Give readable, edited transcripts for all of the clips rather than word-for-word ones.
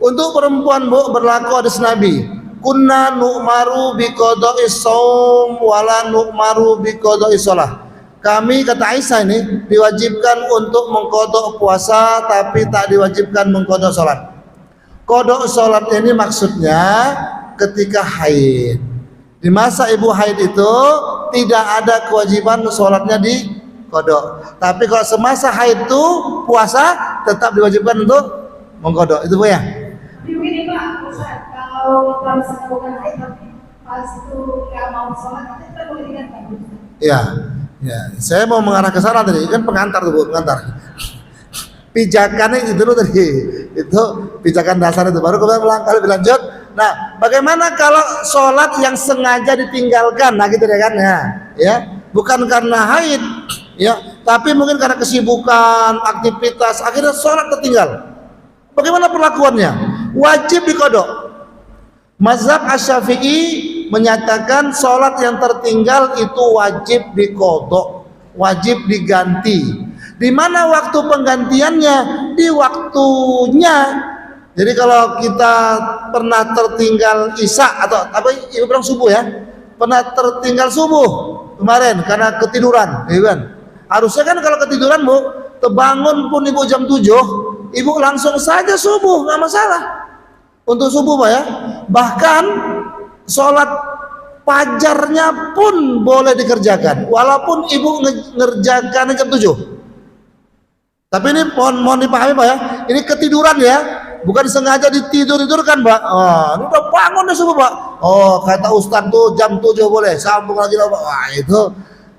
Untuk perempuan Bu berlaku hadis Nabi, kunna nu'maru biqada'is shaum wala nu'maru biqada'is shalah. Kami, kata Aisyah ini, diwajibkan untuk mengkodok puasa tapi tak diwajibkan mengkodok sholat. Kodok sholat ini maksudnya ketika haid. Di masa ibu haid itu tidak ada kewajiban sholatnya di kodok. Tapi kalau semasa haid itu puasa tetap diwajibkan untuk mengkodok. Itu Bu ya. Begini Pak, Ustaz, kalau misalnya bukan haid tapi pas itu nggak mau sholat, kita boleh diganti. Ya, ya. Saya mau mengarah ke sana tadi, kan pengantar tuh Bu, pengantar. Pijakannya itu dulu tadi, itu pijakan dasar itu. Baru kemudian melangkah lebih lanjut. Nah, bagaimana kalau sholat yang sengaja ditinggalkan? Nah, gitu deh kan ya, bukan karena haid, ya, tapi mungkin karena kesibukan, aktivitas, akhirnya sholat tertinggal. Bagaimana perlakuannya? Wajib dikodok. Mazhab Asy-Syafi'i menyatakan sholat yang tertinggal itu wajib dikodok, wajib diganti. Di mana waktu penggantiannya? Di waktunya. Jadi kalau kita pernah tertinggal isya atau apa ibu bilang subuh ya, pernah tertinggal subuh kemarin karena ketiduran, ya kan? Harusnya kan kalau ketiduran Bu, terbangun pun ibu jam 7, ibu langsung saja subuh, nggak masalah. Untuk subuh Pak ya. Bahkan sholat fajarnya pun boleh dikerjakan, walaupun ibu ngerjakan jam 7. Tapi ini mohon dipahami Pak ya, ini ketiduran ya, bukan sengaja ditidurkan Pak. Oh, ini udah bangun deh subuh Pak. Oh, kata Ustaz tuh jam 7 boleh, sambung lagi lah Pak. Wah, itu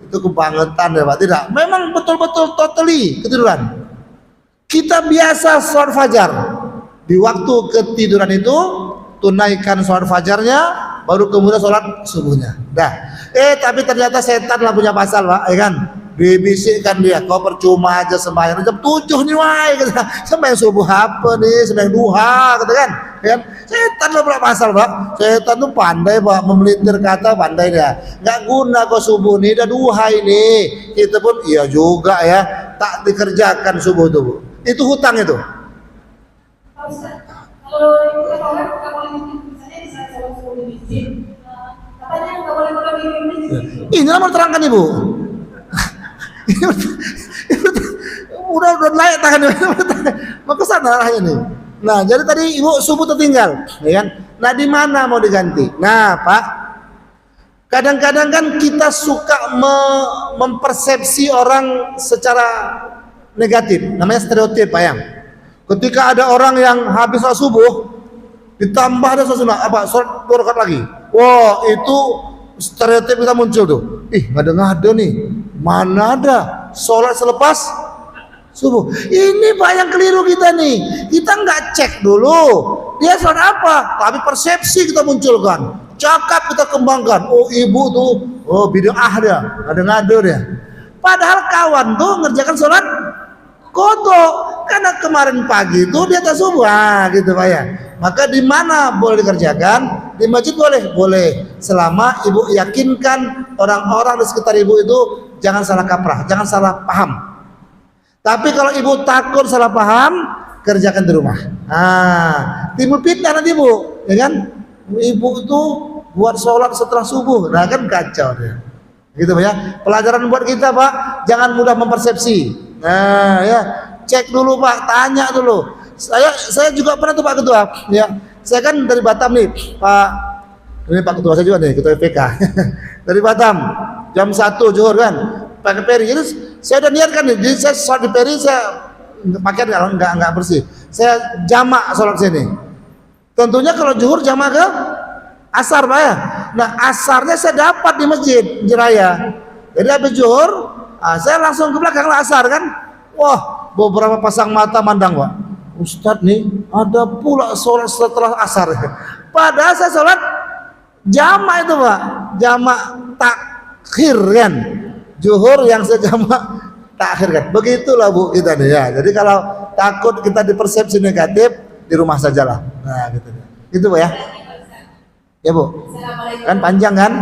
kebangetan ya Pak. Tidak, memang betul-betul totally ketiduran. Kita biasa sholat fajar, di waktu ketiduran itu tunaikan sholat fajarnya, baru kemudian sholat subuhnya. Dah. Tapi ternyata setan lah punya pasal Pak, ya kan? Dibisikkan dia, kau percuma aja sembahyang jam 7 nih wah, sembahyang subuh apa nih, sembahyang duha, kata kan? Ya kan? Setan lah pula pasal Pak. Setan tuh pandai Pak, memelintir kata pandai dia. Nggak guna kau subuh nih, dah duha ini. Kita pun iya juga ya, tak dikerjakan subuh tuh Bu. Itu hutang itu. Kalau itu kan orang nggak boleh misalnya di saat sholat subuh di masjid, katanya nggak boleh di masjid. Ini mau terangkan Ibu. udah layak tangan mau ke sana arahnya nih. Nah, jadi tadi ibu subuh tertinggal, ya kan? Nah, di mana mau diganti? Nah, Pak, kadang-kadang kan kita suka mempersepsi orang secara negatif, namanya stereotip, Pak yang. Ketika ada orang yang habis sholat subuh, ditambah ada sholat sunnah, sholat 2 rakaat lagi. Wah, itu stereotip kita muncul tuh. Ngada-ngada nih. Mana ada sholat selepas subuh? Ini Pak yang keliru kita nih. Kita nggak cek dulu dia sholat apa, tapi persepsi kita munculkan, cakap kita kembangkan. Oh ibu tuh, oh bid'ah dia, ngada-ngada dia. Padahal kawan tuh ngerjakan sholat kodok karena kemarin pagi itu dia tak subuh, gitu Pak ya. Maka di mana boleh dikerjakan? Di masjid boleh, selama ibu yakinkan orang-orang di sekitar ibu itu jangan salah kaprah, jangan salah paham. Tapi kalau ibu takut salah paham, kerjakan di rumah. Timbul fitnah nanti Bu, ya kan? Ibu itu buat sholat setelah subuh, nah kan kacau dia. Gitu Pak ya. Pelajaran buat kita Pak, jangan mudah mempersepsi. Nah ya, cek dulu Pak, tanya dulu. Saya juga pernah tuh Pak Ketua, ya. Saya kan dari Batam nih, Pak. Ini Pak Ketua saya juga nih, Ketua FPK. Dari Batam, jam 1 zuhur kan, pakai peri. Jadi saya udah niatkan nih, jadi saya sholat di peri, saya pakaian nggak bersih. Saya jamak sholat sini. Tentunya kalau zuhur jamak ke asar Pak ya. Nah asarnya saya dapat di masjid Jiraya. Jadi habis zuhur, saya langsung ke belakang lah asar kan. Wah, beberapa pasang mata mandang Pak. Ustadz nih ada pula sholat setelah asar. Padahal saya sholat jamak itu Pak, jamak takhir kan, zuhur yang saya jamak takhir kan. Begitulah Bu kita nih ya. Jadi kalau takut kita dipersepsi negatif, di rumah sajalah. Nah gitu. Itu Bu ya. Ya Bu. Kan panjang kan?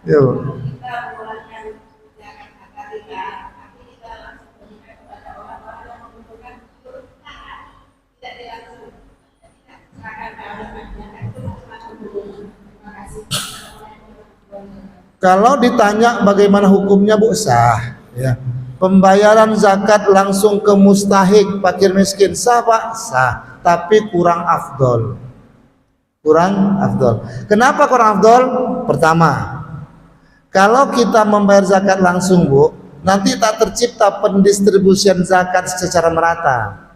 Ya Bu. Kalau ditanya bagaimana hukumnya, Bu, sah ya. Pembayaran zakat langsung ke mustahik fakir miskin sah, Pak? Sah, tapi kurang afdol. Kurang afdol. Kenapa kurang afdol? Pertama, kalau kita membayar zakat langsung, Bu, nanti tak tercipta pendistribusian zakat secara merata,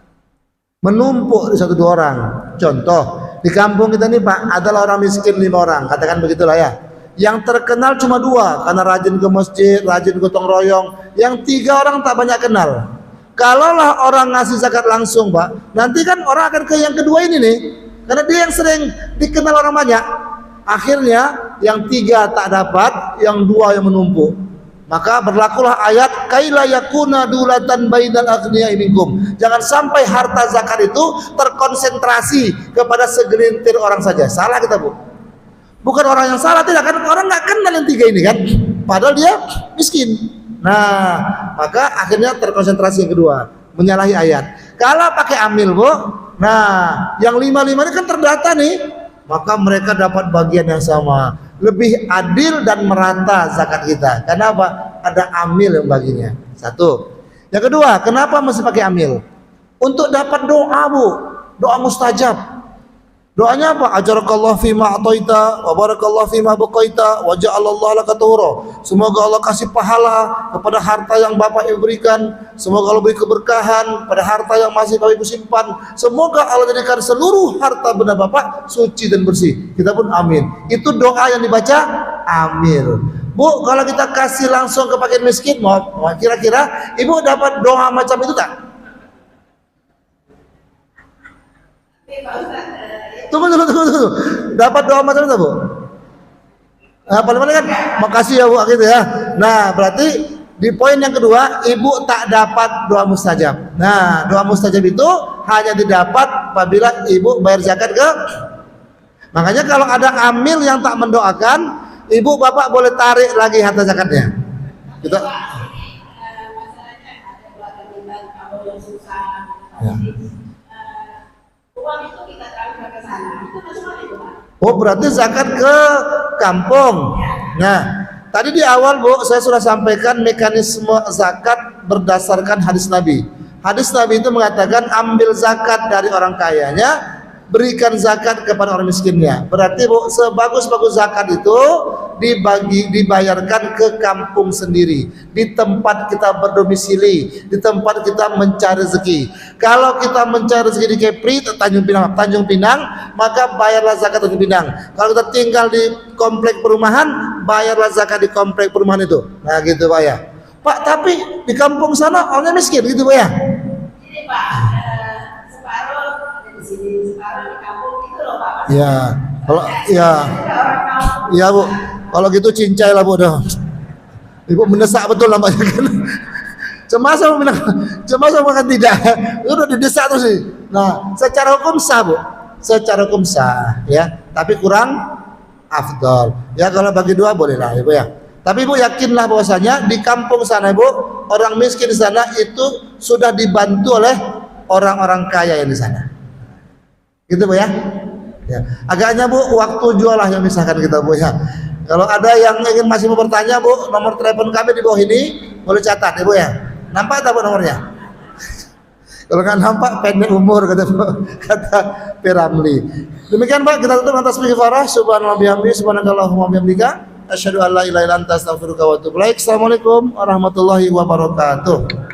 menumpuk di 1-2 orang. Contoh, di kampung kita nih, Pak, adalah orang miskin 5 orang, katakan begitulah ya. Yang terkenal cuma 2 karena rajin ke masjid, rajin gotong royong. Yang 3 orang tak banyak kenal. Kalaulah orang ngasih zakat langsung, Pak, nanti kan orang akan ke yang kedua ini nih, karena dia yang sering dikenal orang banyak. Akhirnya yang 3 tak dapat, yang 2 yang menumpuk. Maka berlakulah ayat kaila yakuna dulatan bainal aghniya'i minkum. Jangan sampai harta zakat itu terkonsentrasi kepada segelintir orang saja. Salah kita, Bu. Bukan orang yang salah, tidak kan, orang nggak kenal yang 3 ini kan, padahal dia miskin. Nah, maka akhirnya terkonsentrasi yang kedua, menyalahi ayat. Kalau pakai amil, Bu, nah yang 5-5 ini kan terdata nih, maka mereka dapat bagian yang sama, lebih adil dan merata zakat kita. Kenapa? Ada amil yang baginya. Satu. Yang kedua, kenapa mesti pakai amil? Untuk dapat doa, Bu, doa mustajab. Doanya apa? Ajarakallah fima ataita wa barakallah fima baqaita wa ja'alallahu laka tuhura. Semoga Allah kasih pahala kepada harta yang Bapak berikan. Semoga Allah beri keberkahan pada harta yang masih kau simpan. Semoga Allah jadikan seluruh harta benda Bapak suci dan bersih. Kita pun amin. Itu doa yang dibaca amin. Bu, kalau kita kasih langsung ke fakir miskin, mau kira-kira Ibu dapat doa macam itu tak? Tunggu. Dapat doa macam itu, Bu? Nah, paling kan makasih ya, Bu, gitu ya. Nah, berarti di poin yang kedua, Ibu tak dapat doa mustajab. Nah, doa mustajab itu hanya didapat apabila Ibu bayar zakat ke. Makanya kalau ada amil yang tak mendoakan, Ibu Bapak boleh tarik lagi harta zakatnya. Gitu. Ya. Oh, berarti zakat ke kampung. Nah, tadi di awal, Bu, saya sudah sampaikan mekanisme zakat berdasarkan hadis Nabi. Hadis Nabi itu mengatakan ambil zakat dari orang kayanya, berikan zakat kepada orang miskinnya. Berarti, Bu, sebagus-bagus zakat itu dibayarkan ke kampung sendiri, di tempat kita berdomisili, di tempat kita mencari rezeki. Kalau kita mencari rezeki di Kepri, Tanjung Pinang, maka bayarlah zakat Tanjung Pinang. Kalau kita tinggal di komplek perumahan, bayarlah zakat di komplek perumahan itu. Nah, gitu, Pak ya. Pak, tapi di kampung sana orangnya miskin, gitu, Pak ya. Ini, Pak, separuh di sini, separuh di kampung itu loh, Pak. Ya, kalau ya, Bu. Kalau gitu cincai lah, Bu, dah. Ibu mendesak betul nampaknya kan. Cemasa makan tidak. Udah didesak terus sih. Nah, secara hukum sah, Bu. Secara hukum sah, ya. Tapi kurang afdal. Ya, kalau bagi 2 boleh lah, Ibu ya. Tapi Ibu yakinlah bahwasanya di kampung sana, Ibu, orang miskin di sana itu sudah dibantu oleh orang-orang kaya yang di sana. Gitu, Bu ya. Ya. Agaknya, Bu, waktu jual lah yang misahkan kita, Bu ya. Kalau ada yang ingin masih mau bertanya, Bu, nomor telepon kami di bawah ini, boleh catat, Ibu ya. Nampak tak, Bu, nomornya? Kalau nggak nampak, pendek umur, kata Piramli. Demikian, Pak, kita tutup atas istighfarah. Subhanallah bihamdi, subhanakallahumma bihamdika, asyhadu an la ilaha illa anta astaghfiruka wa atubu ilaik. Assalamualaikum warahmatullahi wabarakatuh.